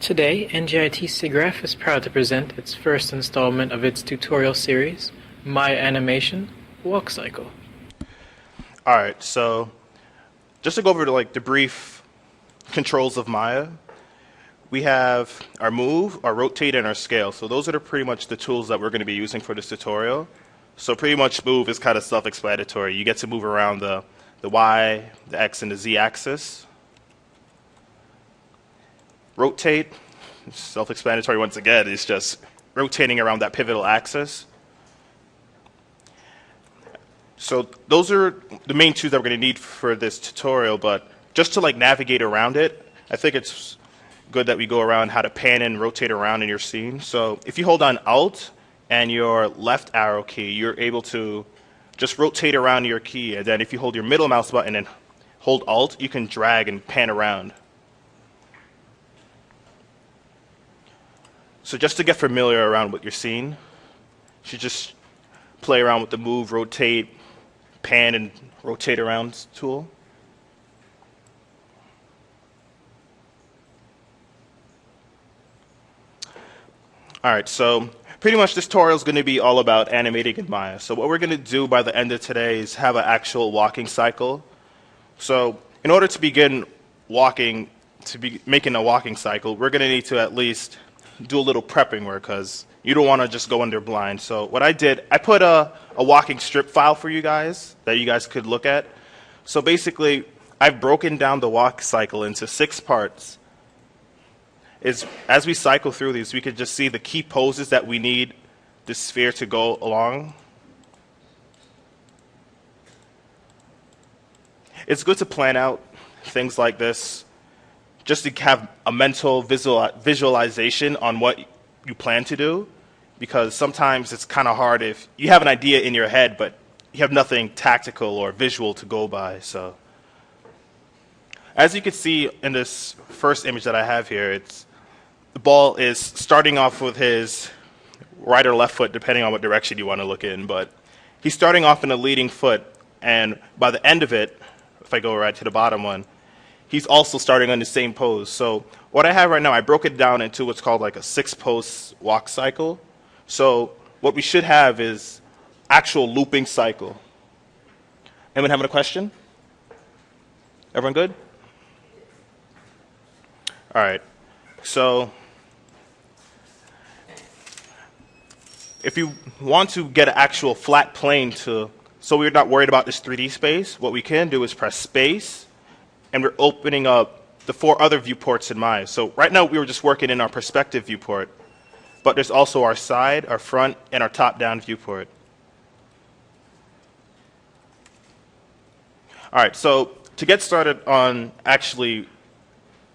Today, NJIT SIGGRAPH is proud to present its first installment of its tutorial series, My Animation Walk Cycle. All right, so just to go over the brief controls of Maya, we have our move, our rotate, and our scale. So those are pretty much the tools that we're going to be using for this tutorial. So pretty much move is kind of self-explanatory. You get to move around the Y, the X, and the Z axis. Rotate, self-explanatory once again, is just rotating around that pivotal axis. So those are the main two that we're going to need for this tutorial, but just to navigate around it, I think it's good that we go around how to pan and rotate around in your scene. So if you hold on Alt and your left arrow key, you're able to just rotate around your key, and then if you hold your middle mouse button and hold Alt, you can drag and pan around. So just to get familiar around what you're seeing, you should just play around with the move, rotate, pan, and rotate around tool. All right, so pretty much this tutorial is going to be all about animating in Maya. So what we're going to do by the end of today is have an actual walking cycle. So in order to begin walking, making a walking cycle, we're going to need to at least do a little prepping work because you don't want to just go under blind. So what I did, I put a walking strip file for you guys that you guys could look at. So basically, I've broken down the walk cycle into 6 parts. As we cycle through these, we could just see the key poses that we need the sphere to go along. It's good to plan out things like this just to have a mental visualization on what you plan to do, because sometimes it's kind of hard if you have an idea in your head but you have nothing tactical or visual to go by. So as you can see in this first image that I have here, the ball is starting off with his right or left foot, depending on what direction you want to look in, but he's starting off in a leading foot, and by the end of it, if I go right to the bottom one, he's also starting on the same pose. So what I have right now, I broke it down into what's called a 6-pose walk cycle. So what we should have is actual looping cycle. Anyone having a question? Everyone good? All right. So if you want to get an actual flat plane so we're not worried about this 3D space, what we can do is press space, and we're opening up the 4 other viewports in Maya. So right now we were just working in our perspective viewport, but there's also our side, our front, and our top-down viewport. All right, so to get started on actually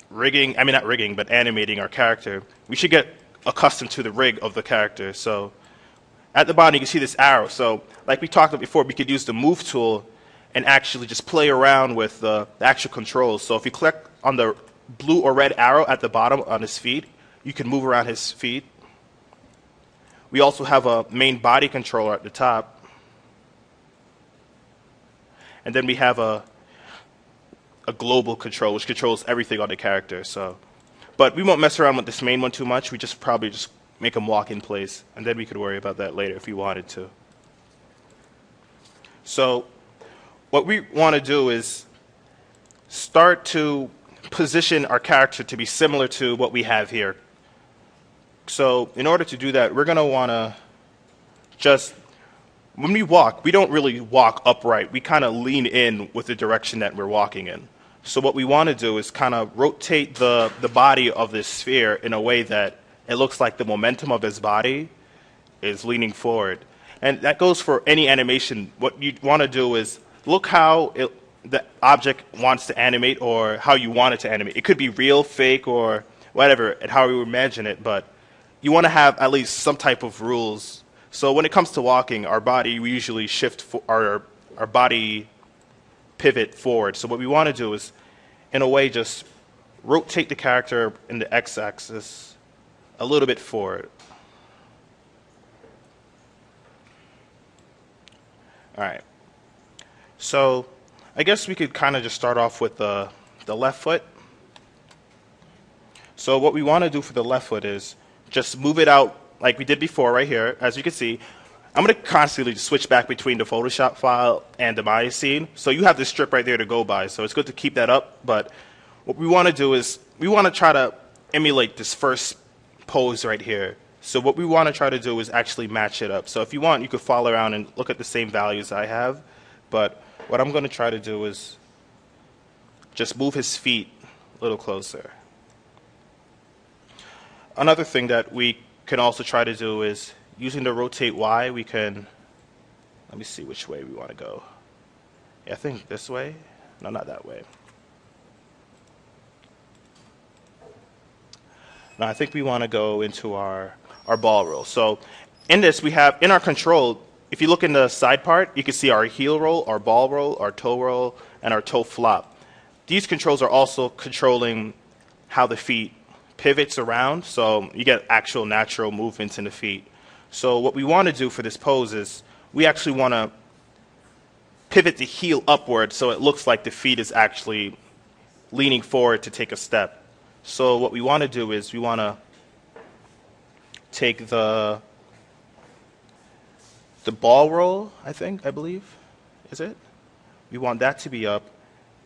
animating our character, we should get accustomed to the rig of the character. So at the bottom you can see this arrow. So like we talked about before, we could use the move tool and actually just play around with the actual controls. So if you click on the blue or red arrow at the bottom on his feet, you can move around his feet. We also have a main body controller at the top. And then we have a global control, which controls everything on the character. But we won't mess around with this main one too much. We probably just make him walk in place, and then we could worry about that later if we wanted to. So what we want to do is start to position our character to be similar to what we have here. So in order to do that, we're going to want to when we walk, we don't really walk upright. We kind of lean in with the direction that we're walking in. So what we want to do is kind of rotate the body of this sphere in a way that it looks like the momentum of his body is leaning forward. And that goes for any animation. What you want to do is look how the object wants to animate, or how you want it to animate. It could be real, fake, or whatever, and how you imagine it, but you want to have at least some type of rules. So when it comes to walking, our body, we usually shift our body pivot forward. So what we want to do is, in a way, just rotate the character in the x-axis a little bit forward. All right. So I guess we could kind of just start off with the left foot. So what we want to do for the left foot is just move it out like we did before right here. As you can see, I'm going to constantly switch back between the Photoshop file and the Maya scene. So you have this strip right there to go by. So it's good to keep that up. But what we want to do is we want to try to emulate this first pose right here. So what we want to try to do is actually match it up. So if you want, you could follow around and look at the same values I have. But what I'm going to try to do is just move his feet a little closer. Another thing that we can also try to do is using the rotate Y, we can, let me see which way we want to go. Yeah, I think this way. No, not that way. Now I think we want to go into our ball roll. So in this, we have, in our control, if you look in the side part, you can see our heel roll, our ball roll, our toe roll, and our toe flop. These controls are also controlling how the feet pivots around, so you get actual natural movements in the feet. So what we want to do for this pose is we actually want to pivot the heel upward so it looks like the feet is actually leaning forward to take a step. So what we want to do is we want to take the ball roll, I believe, is it? We want that to be up,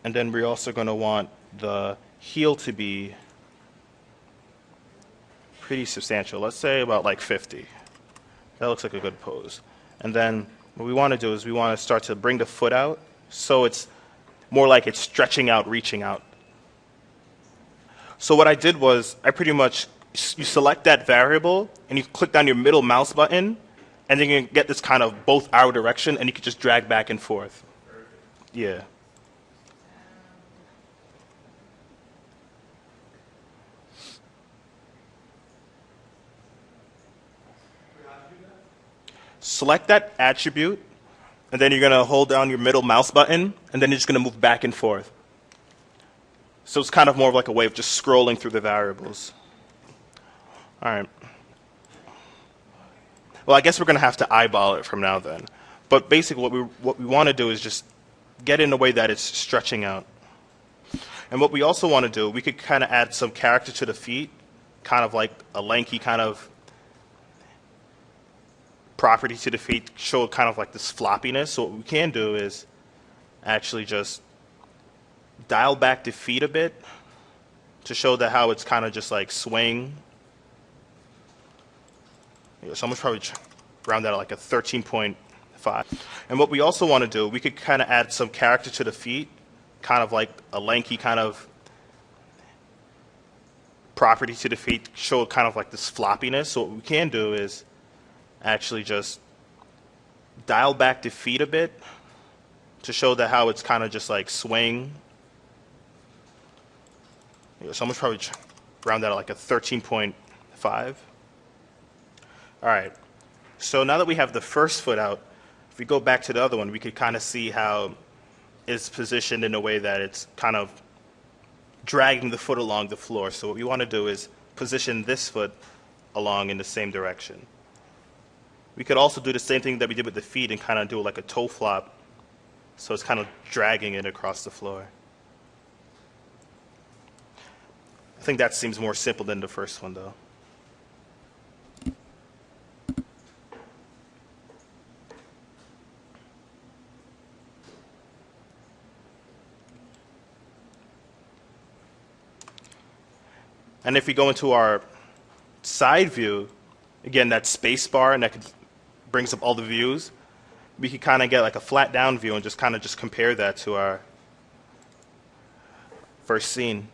and then we're also going to want the heel to be pretty substantial. Let's say about like 50. That looks like a good pose. And then what we want to do is we want to start to bring the foot out so it's more like it's stretching out, reaching out. So what I did was I pretty much, you select that variable and you click down your middle mouse button, and then you can get this kind of both our direction, and you can just drag back and forth. Yeah. Select that attribute, and then you're going to hold down your middle mouse button, and then you're just going to move back and forth. So it's kind of more of like a way of just scrolling through the variables. All right. Well, I guess we're going to have to eyeball it from now then. But basically what we want to do is just get in a way that it's stretching out. And what we also want to do, we could kind of add some character to the feet, kind of like a lanky kind of property to the feet, show kind of like this floppiness. So what we can do is actually just dial back the feet a bit to show that how it's kind of just like swaying. Yeah, so I'm gonna probably round that at like a 13.5. And what we also want to do, we could kind of add some character to the feet, kind of like a lanky kind of property to the feet, show kind of like this floppiness. So what we can do is actually just dial back the feet a bit to show that how it's kind of just like swaying. Yeah, so I'm gonna probably round that at like a 13.5. All right, so now that we have the first foot out, if we go back to the other one, we could kind of see how it's positioned in a way that it's kind of dragging the foot along the floor. So what we want to do is position this foot along in the same direction. We could also do the same thing that we did with the feet and kind of do like a toe flop, so it's kind of dragging it across the floor. I think that seems more simple than the first one, though. And if we go into our side view, again, that space bar, and that brings up all the views, we can kind of get like a flat down view and just kind of just compare that to our first scene.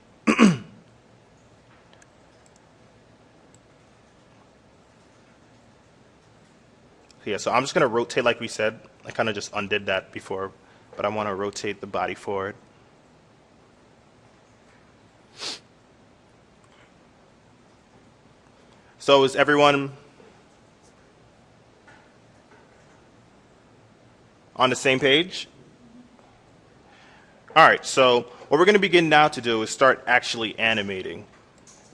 Yeah, so I'm just going to rotate like we said. I kind of just undid that before, but I want to rotate the body forward. So is everyone on the same page? All right, so what we're going to begin now to do is start actually animating.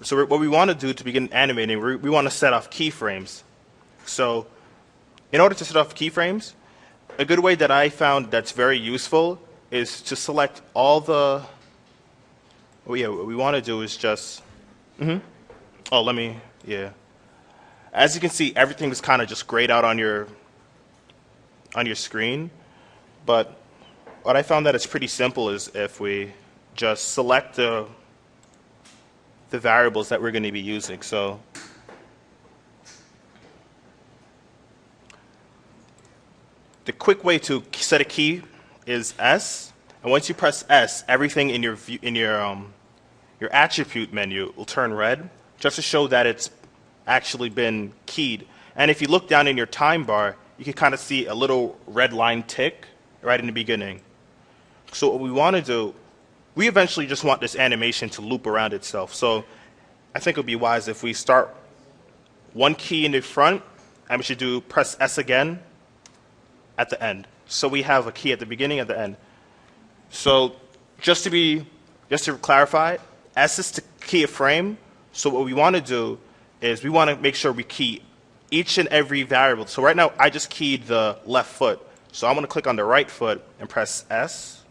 So what we want to do to begin animating, we want to set off keyframes. So in order to set off keyframes, a good way that I found that's very useful is to select all the, what we want to do is just Oh, yeah. As you can see, everything is kind of just grayed out on your screen. But what I found that it's pretty simple is if we just select the variables that we're going to be using. So the quick way to set a key is S, and once you press S, everything in your attribute menu will turn red, just to show that it's actually been keyed. And if you look down in your time bar, you can kind of see a little red line tick right in the beginning. So what we want to do, we eventually just want this animation to loop around itself. So I think it would be wise if we start one key in the front, and we should do press S again at the end. So we have a key at the beginning, at the end. So just to clarify, S is to key a frame. So what we want to do is we want to make sure we key each and every variable. So right now I just keyed the left foot. So I'm going to click on the right foot and press S.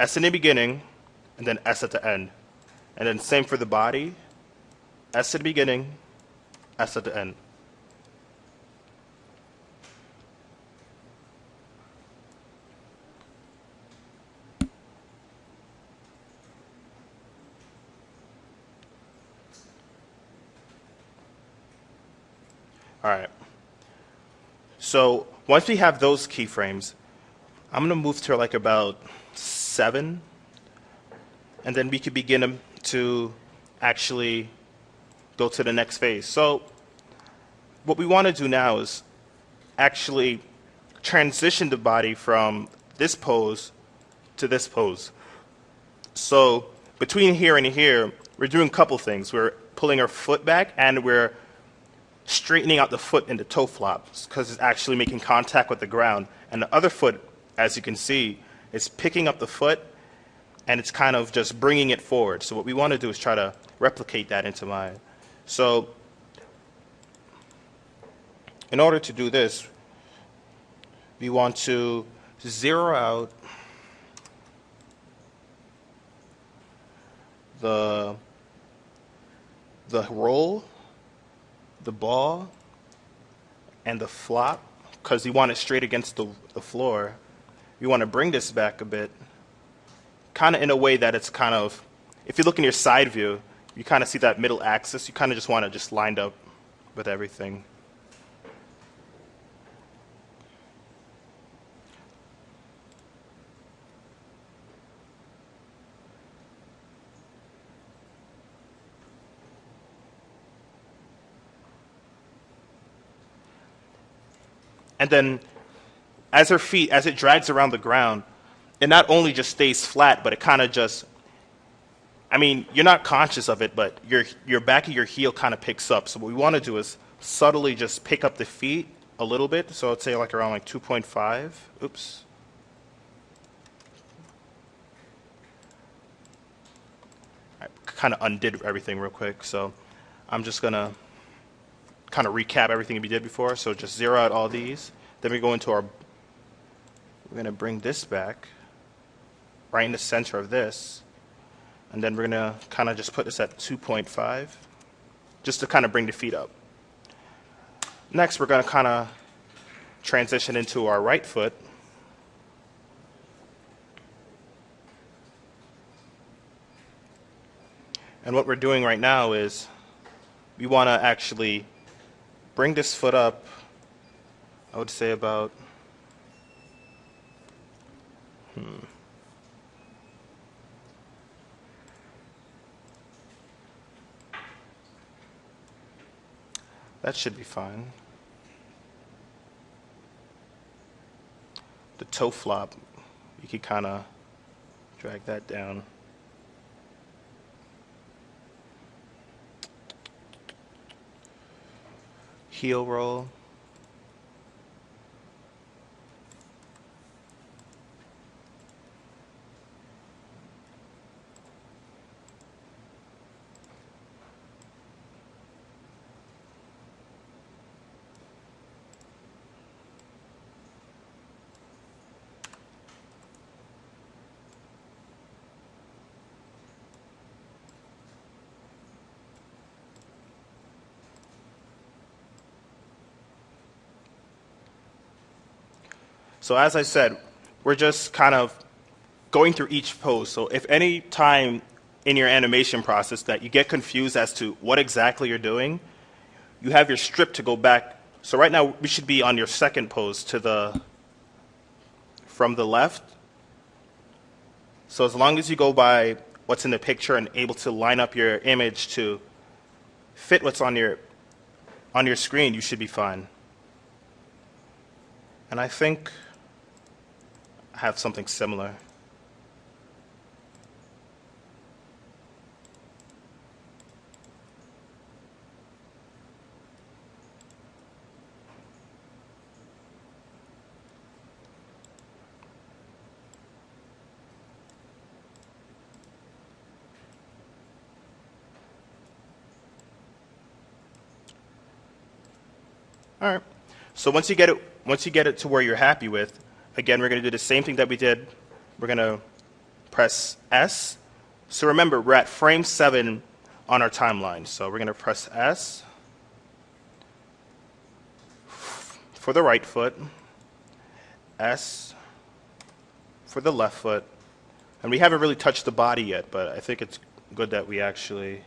S in the beginning, and then S at the end. And then same for the body. S at the beginning, S at the end. All right. So once we have those keyframes, I'm going to move to like about 7, and then we could begin to actually go to the next phase. So what we want to do now is actually transition the body from this pose to this pose. So between here and here, we're doing a couple things. We're pulling our foot back, and we're straightening out the foot in the toe flops because it's actually making contact with the ground. And the other foot, as you can see, is picking up the foot, and it's kind of just bringing it forward. So what we want to do is try to replicate that into mine. So in order to do this, we want to zero out the roll, the ball, and the flop, because we want it straight against the floor. We want to bring this back a bit, kind of in a way that it's kind of, if you look in your side view, you kind of see that middle axis. You kind of just want to just lined up with everything. And then as her feet, as it drags around the ground, it not only just stays flat, but it kind of just, I mean, you're not conscious of it, but your back of your heel kind of picks up. So what we want to do is subtly just pick up the feet a little bit. So I'd say like around like 2.5. Oops. I kind of undid everything real quick. So I'm just going to kind of recap everything we did before. So just zero out all these. Then we go into we're going to bring this back right in the center of this. And then we're going to kind of just put this at 2.5, just to kind of bring the feet up. Next, we're going to kind of transition into our right foot. And what we're doing right now is we want to actually bring this foot up, I would say about, that should be fine. The toe flop, you can kind of drag that down. Heel roll. So as I said, we're just kind of going through each pose. So if any time in your animation process that you get confused as to what exactly you're doing, you have your strip to go back. So right now we should be on your second pose from the left. So as long as you go by what's in the picture and able to line up your image to fit what's on your screen, you should be fine. And I think I have something similar. All right. So once you get it to where you're happy with, again, we're going to do the same thing that we did. We're going to press S. So remember, we're at frame 7 on our timeline. So we're going to press S for the right foot, S for the left foot. And we haven't really touched the body yet, but I think it's good that we actually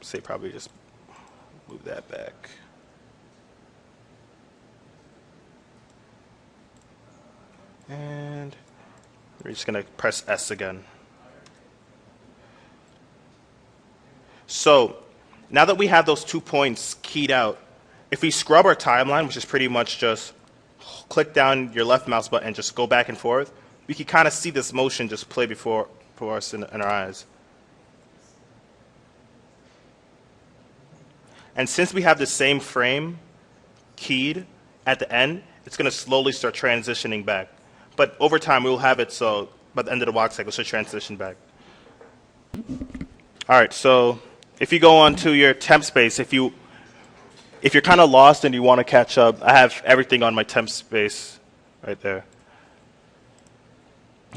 say probably just move that back. And we're just going to press S again. So now that we have those 2 points keyed out, if we scrub our timeline, which is pretty much just click down your left mouse button and just go back and forth, we can kind of see this motion just play before us in our eyes. And since we have the same frame keyed at the end, it's going to slowly start transitioning back. But over time, we will have it so by the end of the walk cycle, it should transition back. All right, so if you go on to your temp space, if you're kind of lost and you want to catch up, I have everything on my temp space right there.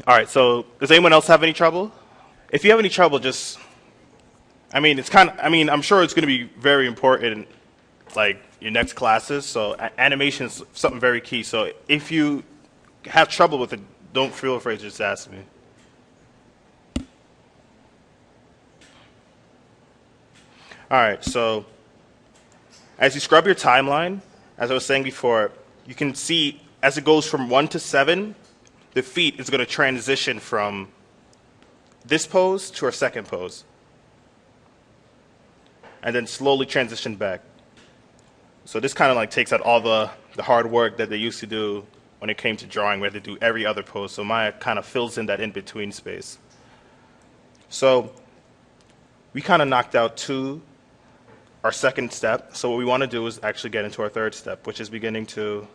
All right, so does anyone else have any trouble? If you have any trouble, just I'm sure it's going to be very important in like your next classes. So animation is something very key. So if you have trouble with it, don't feel afraid to just ask me. All right, so as you scrub your timeline, as I was saying before, you can see as it goes from 1 to 7, the feet is going to transition from this pose to our second pose, and then slowly transition back. So this kind of like takes out all the hard work that they used to do when it came to drawing, where they do every other pose. So Maya kind of fills in that in-between space. So we kind of knocked out our second step. So what we want to do is actually get into our third step, which is beginning to,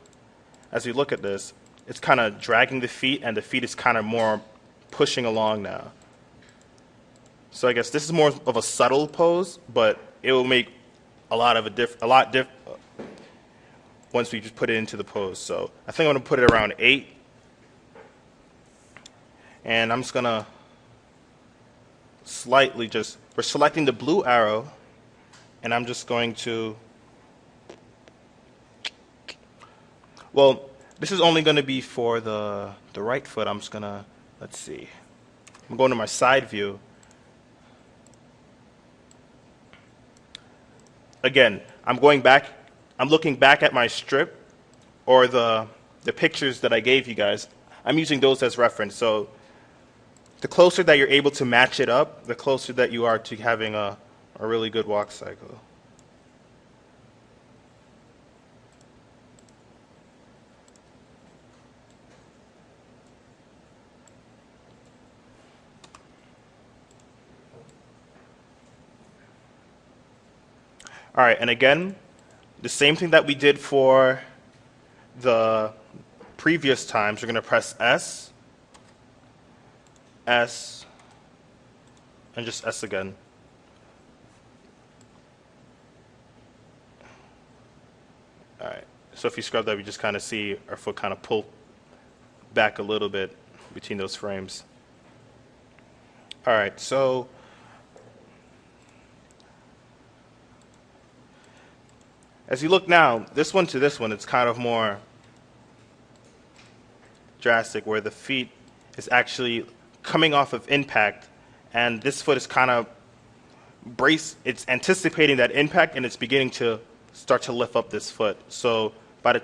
as we look at this, it's kind of dragging the feet, and the feet is kind of more pushing along now. So I guess this is more of a subtle pose, but it will make a lot once we just put it into the pose. So I think I'm going to put it around 8. And I'm just going to slightly we're selecting the blue arrow, and I'm just going to, well, this is only going to be for the right foot. I'm just going to, let's see. I'm going to my side view. Again, I'm looking back at my strip or the pictures that I gave you guys. I'm using those as reference. So the closer that you're able to match it up, the closer that you are to having a really good walk cycle. All right, and again, the same thing that we did for the previous times. We're going to press S, S, and just S again. All right, so if you scrub that, we just kind of see our foot kind of pull back a little bit between those frames. All right, so As you look now, this one to this one, it's kind of more drastic, where the feet is actually coming off of impact, and this foot is kind of it's anticipating that impact, and it's beginning to start to lift up this foot. So by the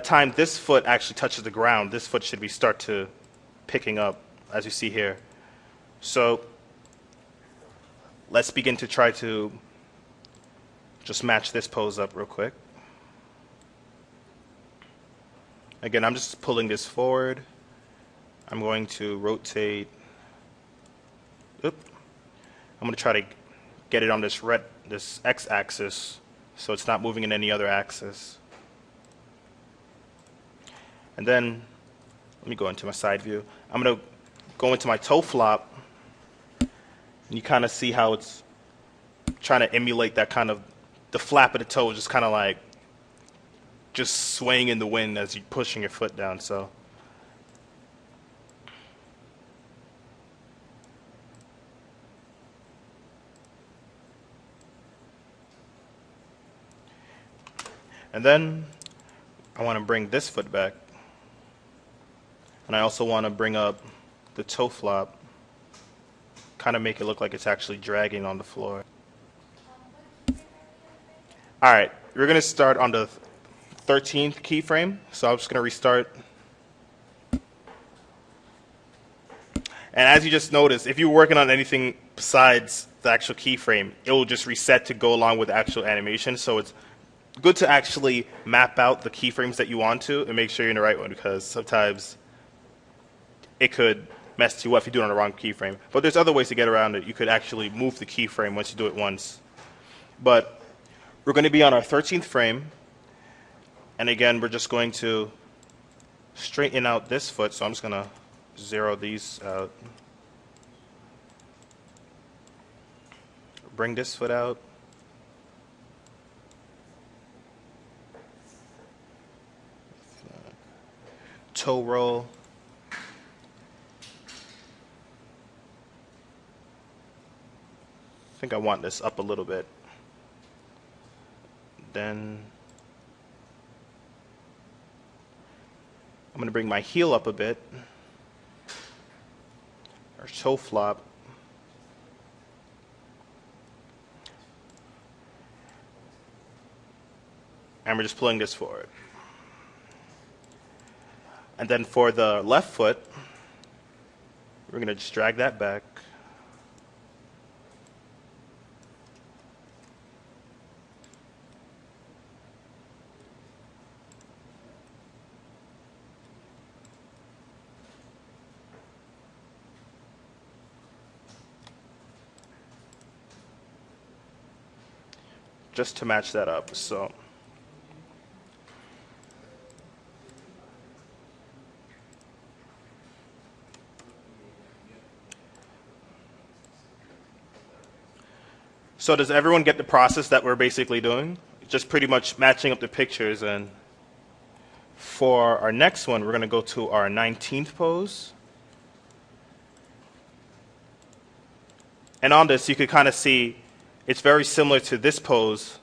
time this foot actually touches the ground, this foot should start to picking up, as you see here. So let's begin to try to just match this pose up real quick. Again, I'm just pulling this forward. I'm going to rotate. I'm going to try to get it on this x-axis so it's not moving in any other axis. And then, let me go into my side view. I'm going to go into my toe flop. And you kind of see how it's trying to emulate that kind of, the flap of the toe is just kind of like, just swaying in the wind as you're pushing your foot down. So and then I want to bring this foot back, and I also want to bring up the toe flop, kind of make it look like it's actually dragging on the floor. All right, we're going to start on the 13th keyframe, so I'm just going to restart. And as you just noticed, if you're working on anything besides the actual keyframe, it will just reset to go along with the actual animation. So it's good to actually map out the keyframes that you want to and make sure you're in the right one, because sometimes it could mess you up if you do it on the wrong keyframe. But there's other ways to get around it. You could actually move the keyframe once you do it once. But we're going to be on our 13th frame. And again, we're just going to straighten out this foot. So I'm just going to zero these out. Bring this foot out. Toe roll. I think I want this up a little bit. Then I'm going to bring my heel up a bit, or toe flop. And we're just pulling this forward. And then for the left foot, we're going to just drag that back. Just to match that up. So does everyone get the process that we're basically doing? Just pretty much matching up the pictures. And for our next one, we're going to go to our 19th pose. And on this, you could kind of see it's very similar to this pose,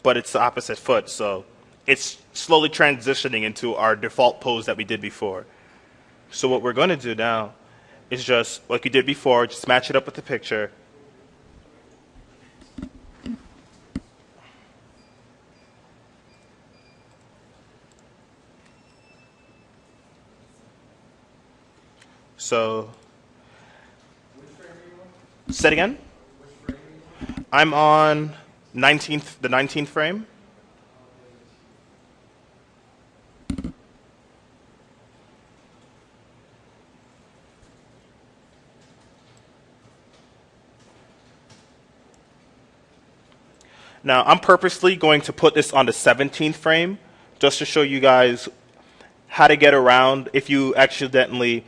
but it's the opposite foot. So it's slowly transitioning into our default pose that we did before. So what we're going to do now is just like you did before, just match it up with the picture. So, say it again. I'm on the 19th frame. Now, I'm purposely going to put this on the 17th frame just to show you guys how to get around if you accidentally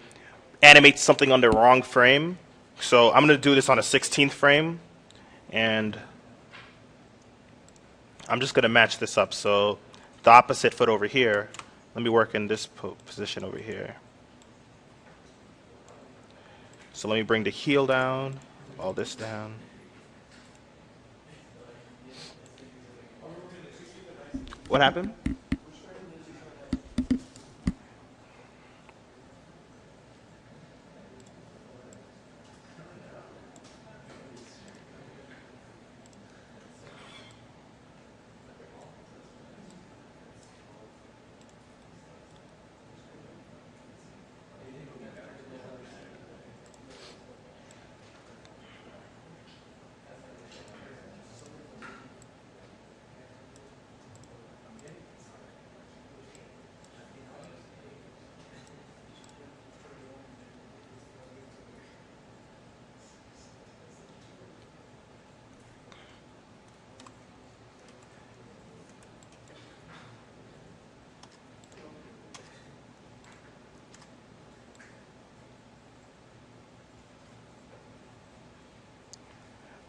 animate something on the wrong frame. So I'm going to do this on a 16th frame, and I'm just going to match this up. So the opposite foot over here, let me work in this position over here. So let me bring the heel down, all this down. What happened?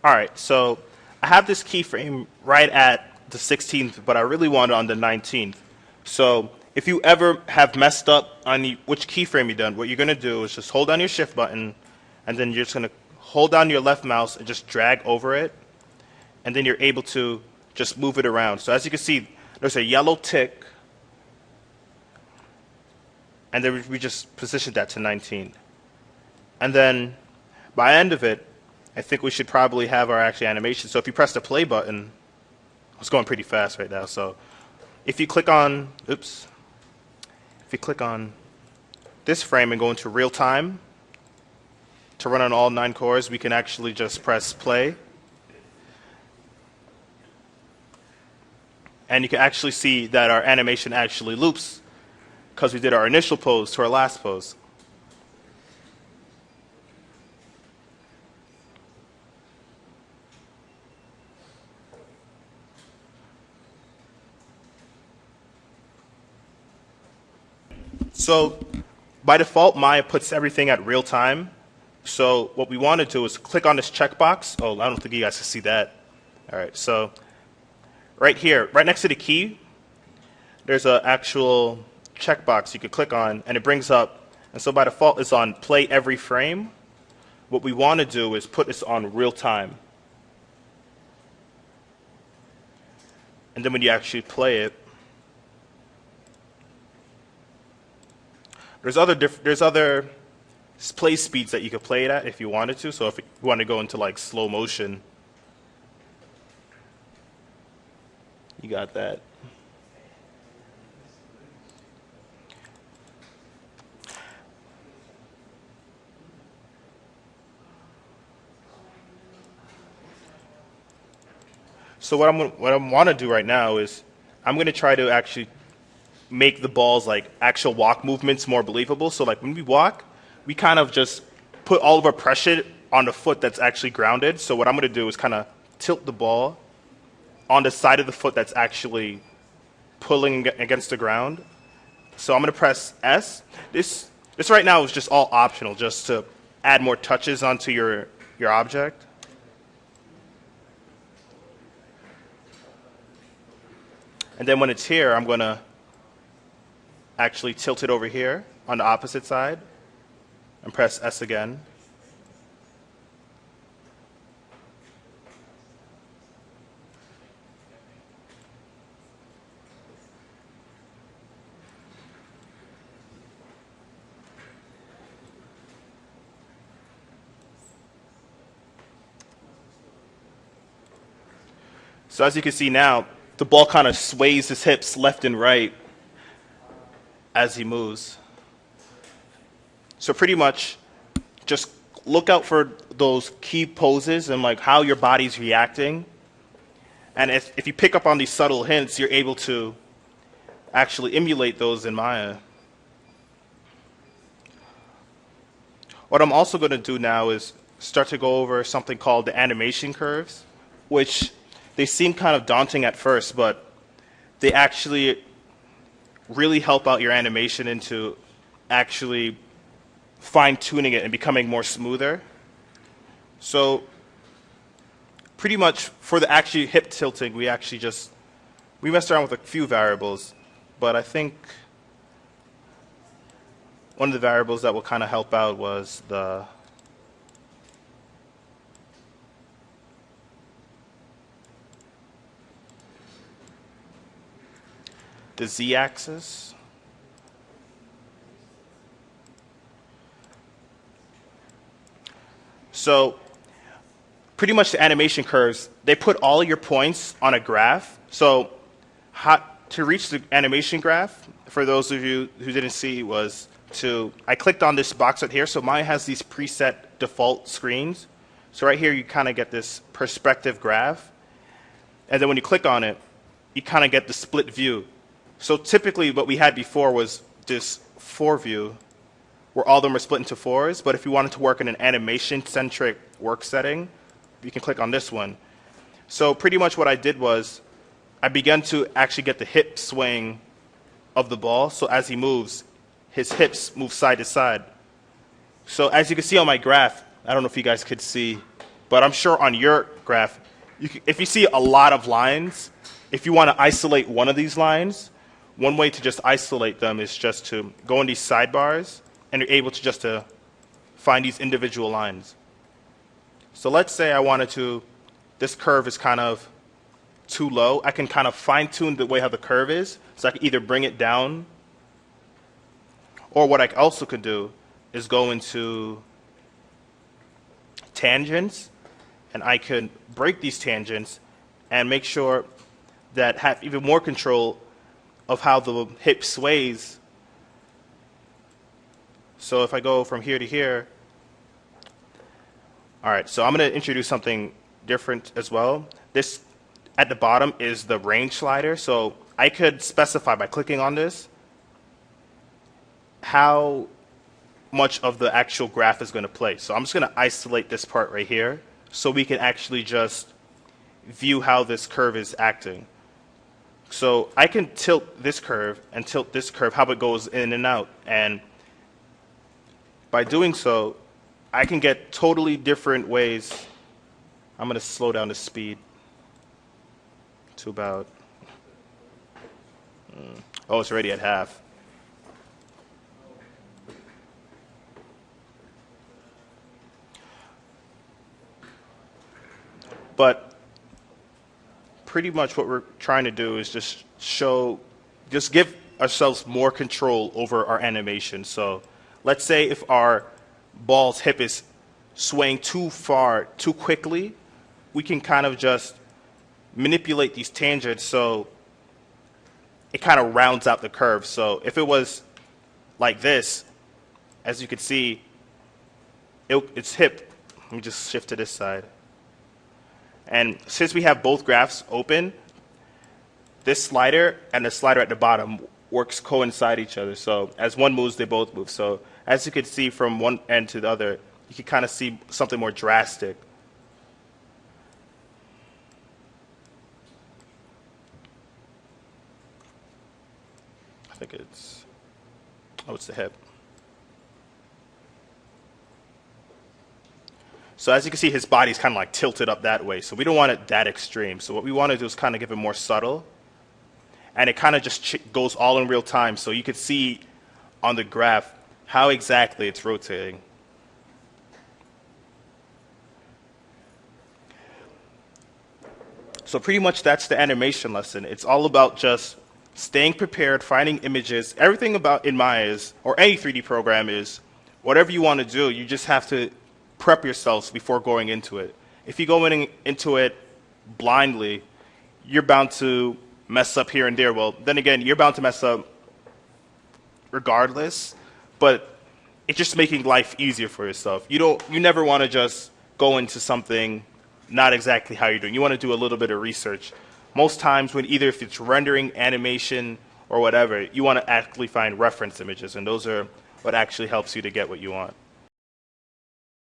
All right, so I have this keyframe right at the 16th, but I really want it on the 19th. So if you ever have messed up on which keyframe you've done, what you're going to do is just hold down your shift button, and then you're just going to hold down your left mouse and just drag over it, and then you're able to just move it around. So as you can see, there's a yellow tick, and then we just positioned that to 19. And then by the end of it, I think we should probably have our actual animation. So if you press the play button, it's going pretty fast right now. So if you click on, if you click on this frame and go into real time to run on all 9 cores, we can actually just press play. And you can actually see that our animation actually loops because we did our initial pose to our last pose. So by default, Maya puts everything at real time. So what we want to do is click on this checkbox. Oh, I don't think you guys can see that. All right, so right here, right next to the key, there's an actual checkbox you could click on, and it brings up, and so by default, it's on play every frame. What we want to do is put this on real time. And then when you actually play it, there's other play speeds that you could play it at if you wanted to. So if you want to go into like slow motion, you got that. So what I want to do right now is I'm going to try to actually make the balls like actual walk movements more believable. So like when we walk, we kind of just put all of our pressure on the foot that's actually grounded. So what I'm going to do is kind of tilt the ball on the side of the foot that's actually pulling against the ground. So I'm going to press S. This right now is just all optional, just to add more touches onto your object. And then when it's here, I'm going to actually tilt it over here on the opposite side and press S again. So as you can see now, the ball kind of sways his hips left and right as he moves. So pretty much just look out for those key poses and like how your body's reacting. And if you pick up on these subtle hints, you're able to actually emulate those in Maya. What I'm also going to do now is start to go over something called the animation curves, which they seem kind of daunting at first, but they actually really help out your animation into actually fine-tuning it and becoming more smoother. So pretty much for the actually hip tilting, we messed around with a few variables, but I think one of the variables that will kind of help out was the the z-axis. So pretty much the animation curves, they put all of your points on a graph. So to reach the animation graph, for those of you who didn't see, was I clicked on this box right here. So mine has these preset default screens. So right here, you kind of get this perspective graph. And then when you click on it, you kind of get the split view. So typically what we had before was this 4 view, where all of them are split into 4s. But if you wanted to work in an animation-centric work setting, you can click on this one. So pretty much what I did was I began to actually get the hip swing of the ball. So as he moves, his hips move side to side. So as you can see on my graph, I don't know if you guys could see, but I'm sure on your graph, if you see a lot of lines, if you want to isolate one of these lines, one way to just isolate them is just to go in these sidebars, and you're able to just find these individual lines. So let's say I wanted to, this curve is kind of too low. I can kind of fine tune the way how the curve is. So I can either bring it down, or what I also could do is go into tangents, and I could break these tangents and make sure that have even more control of how the hip sways. So if I go from here to here, all right, so I'm going to introduce something different as well. This at the bottom is the range slider. So I could specify by clicking on this how much of the actual graph is going to play. So I'm just going to isolate this part right here so we can actually just view how this curve is acting. So I can tilt this curve and tilt this curve, how it goes in and out. And by doing so, I can get totally different ways. I'm going to slow down the speed to about, oh, it's already at half. But pretty much what we're trying to do is just give ourselves more control over our animation. So let's say if our ball's hip is swaying too far, too quickly, we can kind of just manipulate these tangents so it kind of rounds out the curve. So if it was like this, as you can see, its hip, let me just shift to this side. And since we have both graphs open, this slider and the slider at the bottom coincide each other. So as one moves, they both move. So as you can see from one end to the other, you can kind of see something more drastic. I think it's the hip. So as you can see, his body's kind of like tilted up that way. So we don't want it that extreme. So what we want to do is kind of give it more subtle. And it kind of just goes all in real time. So you can see on the graph how exactly it's rotating. So pretty much that's the animation lesson. It's all about just staying prepared, finding images. Everything about in Maya or any 3D program is whatever you want to do, you just have to prep yourselves before going into it. If you go into it blindly, you're bound to mess up here and there. Well, then again, you're bound to mess up regardless, but it's just making life easier for yourself. You never want to just go into something not exactly how you're doing. You want to do a little bit of research. Most times when either if it's rendering, animation, or whatever, you want to actually find reference images, and those are what actually helps you to get what you want.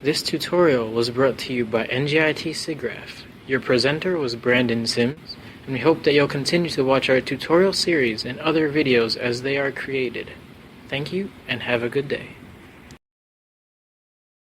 This tutorial was brought to you by NJIT SIGGRAPH. Your presenter was Brandon Sims, and we hope that you'll continue to watch our tutorial series and other videos as they are created. Thank you, and have a good day.